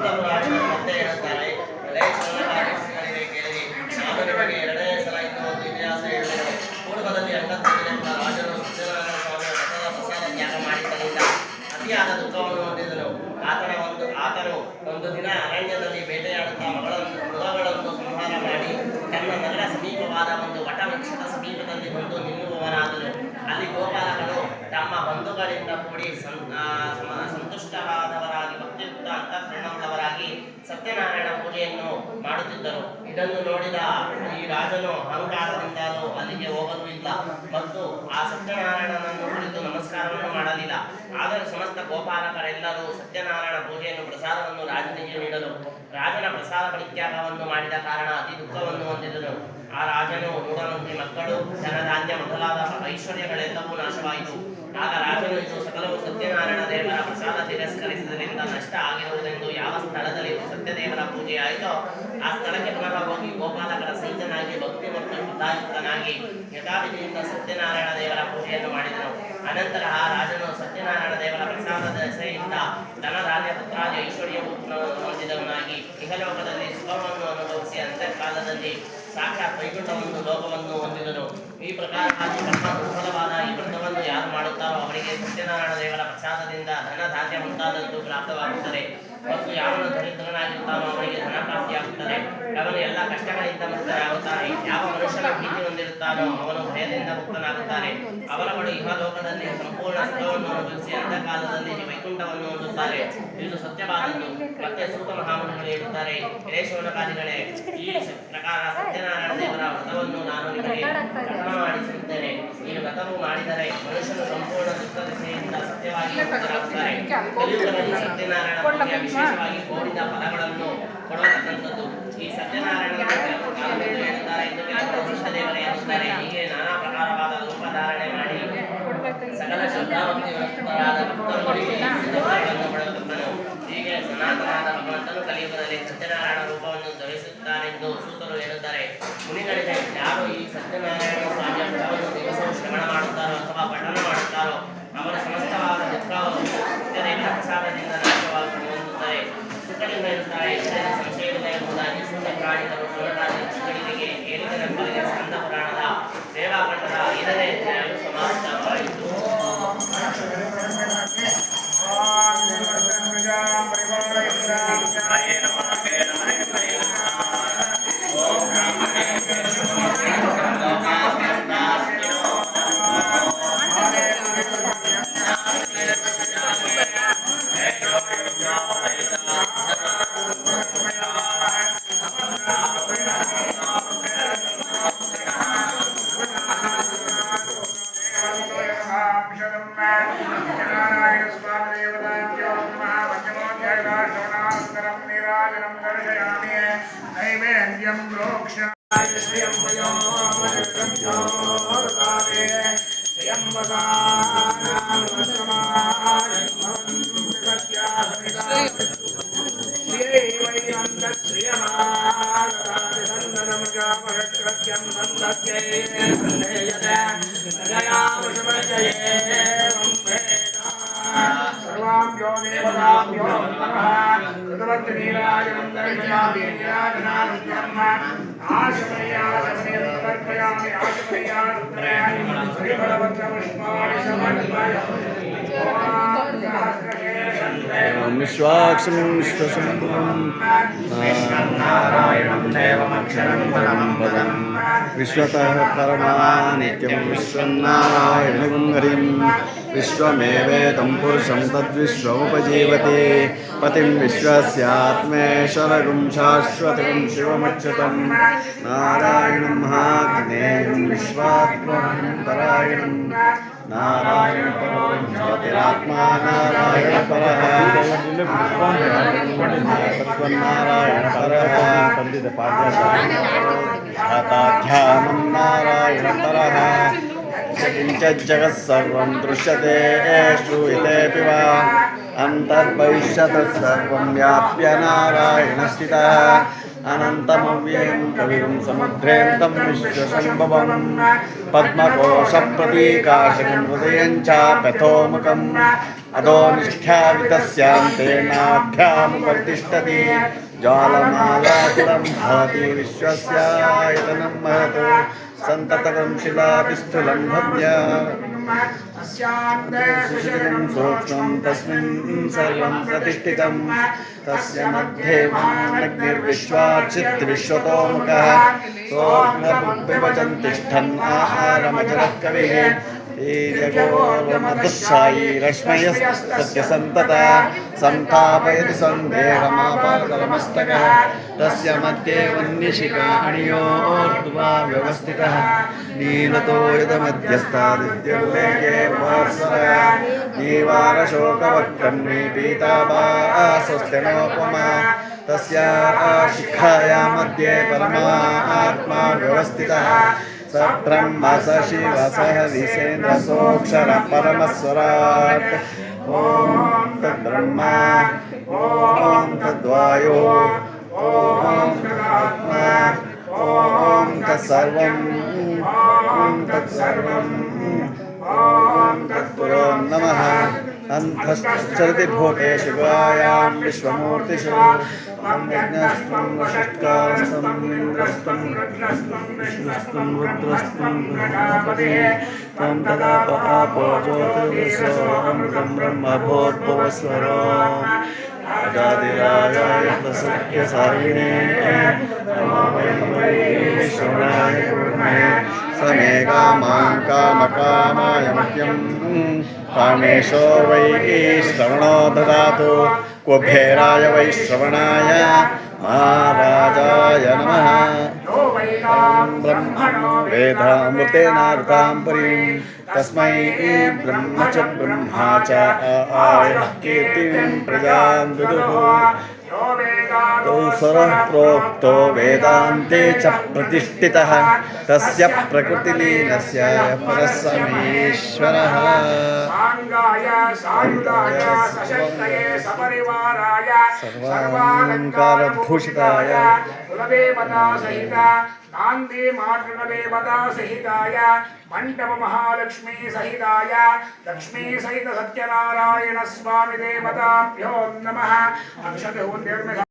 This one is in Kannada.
ಸೂತರು ರಾಜನು ಮತ್ತೆ ಹೇಳುತ್ತಾರೆ, ಎಲೈ ಸರಳಕಾರಿಗಳಿಗೆ ಕೇಳಿರಿ, ನಾನು ನಿಮಗೆ ಎರಡನೇ ಸಲ ಇನ್ನೂ ಒಂದು ಇತಿಹಾಸ ಹೇಳಿದೆನು. ಪೂರ್ವದಲ್ಲಿ 88 ರಾಜನು ಸತ್ಯನಾರಾಯಣ ಸ್ವಾಮಿಯ ವ್ರತದ ಪ್ರಸಾದ ತ್ಯಾಗ ಮಾಡಿದ್ದರಿಂದ ಅತಿಯಾದ ದುಃಖವನ್ನು ಹೊಂದಿದನು. ಆತನು ಒಂದು ದಿನ ಅರಣ್ಯದಲ್ಲಿ ಬೇಟೆಯಾಡುತ್ತಾ ಮೃಗಗಳನ್ನು ಸಂಹಾರ ಮಾಡಿ ತನ್ನ ನಗರ ಸಮೀಪವಾದ ಒಂದು ವಟವೃಕ್ಷದ ಸಮೀಪದಲ್ಲಿ ಬಂದು ನಿಲ್ಲುವವನಾದನು. ಅಲ್ಲಿ ಗೋಪಾಲಕರು ತಮ್ಮ ಬಂಧುಗಳಿಂದ ಕೂಡಿ ಸಂತುಷ್ಟರಾದವರಾಗಿ ಭಕ್ತಿಯುಕ್ತ ಅಂತಃಕರಣವುಳ್ಳವರಾಗಿ ಸತ್ಯನಾರಾಯಣ ಪೂಜೆಯನ್ನು ಮಾಡುತ್ತಿದ್ದರು. ಇದನ್ನು ನೋಡಿದ ಈ ರಾಜನು ಅಹಂಕಾರದಿಂದಲೂ ಅಲ್ಲಿಗೆ ಹೋಗಲೂ ಇಲ್ಲ ಮತ್ತು ಆ ಸತ್ಯನಾರಾಯಣನನ್ನು ಕುರಿತು ನಮಸ್ಕಾರವನ್ನು ಮಾಡಲಿಲ್ಲ. ಆದರೆ ಸಮಸ್ತ ಗೋಪಾಲಕರೆಲ್ಲರೂ ಸತ್ಯನಾರಾಯಣ ಪೂಜೆಯನ್ನು ಪ್ರಸಾದವನ್ನು ರಾಜನಿಗೆ ನೀಡಲು ರಾಜನ ಪ್ರಸಾದ ಪರಿತ್ಯಾಗವನ್ನು ಮಾಡಿದ ಕಾರಣ ಅತಿ ದುಃಖವನ್ನು ಹೊಂದಿದನು. ಆ ರಾಜನು 100 ಮಂದಿ ಮಕ್ಕಳು, ಧನಧಾನ್ಯ ಮೊದಲಾದ ಐಶ್ವರ್ಯಗಳೆಲ್ಲವೂ ನಾಶವಾಯಿತು. ಆಗ ರಾಜನು ಇದು ಸಕಲವು ಸತ್ಯನಾರಾಯಣ ದೇವರ ಪ್ರಸಾದ ತಿರಸ್ಕರಿಸಿದ್ದರಿಂದ ನಷ್ಟ ಆಗಿರುವುದೆಂದು ಯಾವ ಸ್ಥಳದಲ್ಲಿ ಸತ್ಯದೇವರ ಪೂಜೆ ಆಯಿತೋ ಆ ಸ್ಥಳಕ್ಕೆ ಪುನಃ ಹೋಗಿ ಗೋಪಾಲಕರ ಸಹಿತನಾಗಿ ಭಕ್ತಿ ಮತ್ತು ಶ್ರದ್ಧಾಯುಕ್ತನಾಗಿ ಯಥಾವಿಧಿಯಿಂದ ಸತ್ಯನಾರಾಯಣ ದೇವರ ಪೂಜೆಯನ್ನು ಮಾಡಿದನು. ಅನಂತರ ಆ ರಾಜನು ಸತ್ಯನಾರಾಯಣ ದೇವರ ಪ್ರಸಾದದ ದೆಸೆಯಿಂದ ಧನಧಾನ್ಯ ಪುತ್ರಾದಿ ಐಶ್ವರ್ಯವು ಹೊಂದಿದವನಾಗಿ ಇಹಲೋಕದಲ್ಲಿ ಸುಖವನ್ನು ಅನುಭವಿಸಿ ಅಂತರ್ಕಾಲದಲ್ಲಿ ಸಾಕ್ಷಾತ್ ವೈಕುಂಠವನ್ನು ಲೋಕವನ್ನು ಹೊಂದಿದನು. ಈ ಪ್ರಕಾರವಾಗಿ ತಮ್ಮ ದುರ್ಬಲವಾದ ಈ ವ್ರತವನ್ನು ಯಾರು ಮಾಡುತ್ತಾರೋ ಅವರಿಗೆ ಸತ್ಯನಾರಾಯಣ ದೇವರ ಪ್ರಸಾದದಿಂದ ಧನ ಧಾನ್ಯ ಮುಂತಾದದ್ದು ಪ್ರಾಪ್ತವಾಗುತ್ತದೆ ಮತ್ತು ಯಾವನು ದರಿದ್ರನಾಗಿರುತ್ತಾನೋ ಅವನಿಗೆ ಧನ ಪ್ರಾಪ್ತಿಯಾಗುತ್ತದೆ. ಅವನು ಎಲ್ಲ ಕಷ್ಟಗಳಿಂದ ಮುಕ್ತರಾಗುತ್ತಾನೆ. ಯಾವ ಮನುಷ್ಯನ ಭೀತಿ ಹೊಂದಿರುತ್ತಾನೋ ಅವನು ಭಯದಿಂದ ಮುಕ್ತನಾಗುತ್ತಾನೆ. ಅವರಗಳು ಇಹಲೋಕದಲ್ಲಿ ಸಂಪೂರ್ಣ ಸುಖವನ್ನು ಅನುಭವಿಸಿ ಅಂತಕಾಲದಲ್ಲಿ ವೈಕುಂಠವನ್ನು ಹೊಂದುತ್ತಾರೆ. ಇದು ಸತ್ಯವಾದದ್ದು. ಮತ್ತೆ ಸೂತ ಮಹಾಮುನಿಗಳು ಹೇಳುತ್ತಾರೆ, ಹಿರೇಶ್ವರಕಾದಿಗಳೇ, ಈ ಪ್ರಕಾರ ಸತ್ಯನಾರಾಯಣ ದೇವರ ವ್ರತವನ್ನು ನಾನು ನಿಮಗೆ ಕಥನ ಮಾಡಿಸುತ್ತೇನೆ. ಈ ವ್ರತವು ಮಾಡಿದರೆ ಮನುಷ್ಯನು ಸಂಪೂರ್ಣ ದುಃಖ ದೆಸೆಯಿಂದ ಸತ್ಯವಾಗಿ ಮುಕ್ತರಾಗುತ್ತಾರೆ. ಕಲಿಯುಗದಲ್ಲಿ ಸತ್ಯನಾರಾಯಣ ಪೂಜೆಯ ವಿಶೇಷವಾಗಿ ಕೋರಿದ ಫಲಗಳನ್ನು ಕೊಡತಕ್ಕಂಥದ್ದು. ಈ ಸತ್ಯನಾರಾಯಣ ಹೇಳುತ್ತಾರೆ ಎಂದು ಕೆಲವರು ಇಷ್ಟದೇವರೇ ಎನ್ನುತ್ತಾರೆ. ಹೀಗೆ ನಾನಾ ಪ್ರಕಾರವಾದ ರೂಪ ಧಾರಣೆ ಮಾಡಿ ಸಕಲ ಶ್ರದ್ಧಾಭಕ್ತಿಯುಕ್ತರಾದ ಭಕ್ತರುಗಳಿಗೆ ಸಿದ್ಧಗಳನ್ನು ಪಡೆದುಕೊಂಡನು. ಹೀಗೆ ಸನಾತನಾದ ಭಗವಂತನು ಕಲಿಯುಗದಲ್ಲಿ ಸತ್ಯನಾರಾಯಣ ರೂಪವನ್ನು ಧರಿಸುತ್ತಾನೆಂದು ಸೂತರು ಹೇಳುತ್ತಾರೆ. ಮುನಿಗಳಿಗೆ ಯಾರು ಈ ಸತ್ಯನಾರಾಯಣ ಸ್ವಾಮಿಯ ವ್ರತವನ್ನು ದಿವಸವೂ ಶ್ರವಣ ಮಾಡುತ್ತಾರೋ ಅಥವಾ ಪಠಣ ಮಾಡುತ್ತಾರೋ ಅವರ ಸಮಸ್ತವಾದ ದುಃಖವು ಸತ್ಯದೇವರ ಪ್ರಸಾದದಿಂದ ನಾಶವಾಗಿ ಹೊಂದುತ್ತಾರೆ. ಸುಖದಿಂದ ಇರುತ್ತಾರೆ. ಇದರಲ್ಲಿ ಸಂಶಯವಿಲ್ಲ ಎಂಬುದಾಗಿ ಶೂನ್ಯ ಪ್ರಾಣಿಗಳು ಪುನರಾದಿಗಳಿಗೆ ಹೇಳಿದ ನಂಬರಿಗೆ ಸ್ಕಂದ ಪುರಾಣದ ದೇವಾಖಂಡದ 5ನೇ ಅಧ್ಯಾಯವು ಸಮಾಪ್ತವಾಯಿತು. विश्वाक्षं विश्वसंभवं नारायणं देवमक्षरं परं पदं विश्वतः परमा नित्यं विश्वनारायणं हरिं विश्वमेवेदं पुरुषं तद्विश्वमुपजीवति पतिं विश्वस्यात्मेश्वरगुं शाश्वतं शिवमच्युतं नारायणं महाज्ञेयं विश्वात्मन्तरायणं नारायण परो ज्योतिरात्मा नारायण परः नारायण परः ध्यानं नारायण परः किञ्चिज्जगत् सर्वं दृश्यते श्रूयतेऽपि वा अन्तर्बहिष्यतः सर्वं व्याप्य नारायणस्थितः अनन्तमव्ययं कविं समुद्रेन्तं विश्वसंभवं पद्मकोशप्रतीकाशकं हृदयं चाप्यथोमुखं अदो निष्ठ्यावितस्यान्तेनाभ्यामुपतिष्ठति ज्वालमालाकुलं भाति विश्वस्यायतनं महतो सन्ततं शिलापिस्थुलं भव्या सुषितं सूक्ष्मं तस्मिन् सर्वं प्रतिष्ठितं तस्य मध्ये वानग्निर्विश्वाचिद्विश्वतोमुखः सोऽग्निर्विवचन् तिष्ठन् आहारमजरः कविः ीर्यगोमधुशायी रश्मयस्तत्यसन्तता संस्थापयति सन्देहमापादलमस्तकः तस्य मध्ये वह्निशिखा अणियोर्ध्वा व्यवस्थितः नीलतो यदमध्यस्थादित्युल्लेखे वासरः दीवारशोकवक्रन्वी पीताभासस्त्यनोपमा तस्या शिखाया मध्ये परमात्मा व्यवस्थितः स ब्रह्म स शिव स हरिसेन्द्र सोऽक्षर परमस्वराट् ॐ तद्ब्रह्मा ॐ तद्वायो ॐ तदात्मा ॐ तत्सर्वम् ॐ तत्सर्वम् ॐ तत्पुरो नमः अन्तश्चरति भूतेषु गायां विश्वमूर्तिषु यज्ञस्त्वं वषट्कारस्त्वं इन्द्रस्त्वं विष्णुस्त्वं रुद्रस्त्वं प्रजापतिः त्वं तदापो ज्योतिर्विश्वमृतं ब्रह्मभूर्भुवस्वरम् राजाधिराजाय प्रसख्यसायिने नमो वै श्रवणाय गुरुमहे समे कामां कामकामाय मह्यं कामेशो वै श्रवणो ददातु कुबेराय वै श्रवणाय महाराजाय नमः ब्रह्मणो वेदामृतेनार्तां पुरीं तस्मै ब्रह्म च ब्रह्मा च आयः कीर्तिं प्रजां दुदुः स्वरः प्रोक्तो वेदान्ते च प्रतिष्ठितः तस्य प्रकृतिलीनस्य परस्मैश्वरः सर्वालङ्कारभूषिताय नांदी मातृदेवता सहिताय मंडप महालक्ष्मी सहिताय लक्ष्मी सहित सत्यनारायण स्वामी देवताभ्यो नमः अक्षते